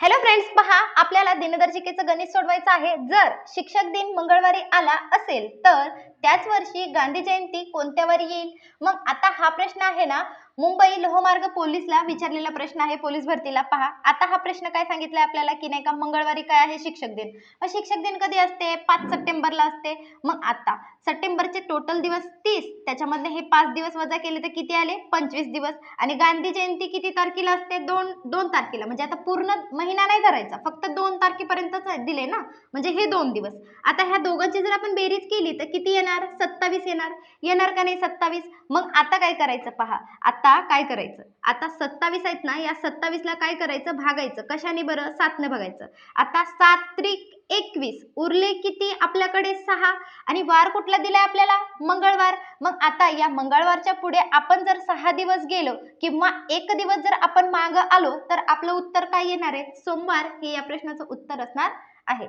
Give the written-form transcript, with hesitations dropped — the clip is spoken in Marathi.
हॅलो फ्रेंड्स, पहा आपल्याला दिनदर्शिकेचं गणित सोडवायचं आहे। जर शिक्षक दिन मंगळवारी आला असेल तर त्याच वर्षी गांधी जयंती कोणत्या वारी येईल? मग आता हा प्रश्न आहे ना, मुंबई लोहमार्ग पोलीसला विचारलेला प्रश्न आहे, पोलीस भरतीला। पहा आता हा प्रश्न काय सांगितलाय आपल्याला की नाही का, मंगळवारी काय आहे? शिक्षक दिन। मग शिक्षक दिन कधी असते? 5 सप्टेंबरला असते। मग आता सप्टेंबरचे टोटल दिवस 30, त्याच्यामध्ये हे 5 दिवस वजा केले तर किती आले? 25 दिवस। आणि गांधी जयंती किती तारखेला असते? 2 तारखेला। म्हणजे आता पूर्ण महिना नाही धरायचा, फक्त 2 तारखेपर्यंतच दिले ना, म्हणजे हे 2 दिवस। आता ह्या दोघांची जर आपण बेरीज केली तर किती येणार? 27 येणार। येणार का नाही 27? मग आता काय करायचं पहा, आता काय करायचं, आता 27 आहेत ना, या 27 ला काय करायचं? भागायचं। कशाने बरं? 7 ने भागायचं। आता 7 त्रिक 21, उरले किती आपल्याकडे? 6। आणि वार कुठला दिलाय आपल्याला? मंगळवार। मग आता या मंगळवारच्या पुढे आपण जर 6 दिवस गेलो किंवा 1 दिवस जर आपण मागे आलो तर आपलं उत्तर काय येणार आहे? सोमवार हे या प्रश्नाचं उत्तर असणार आहे।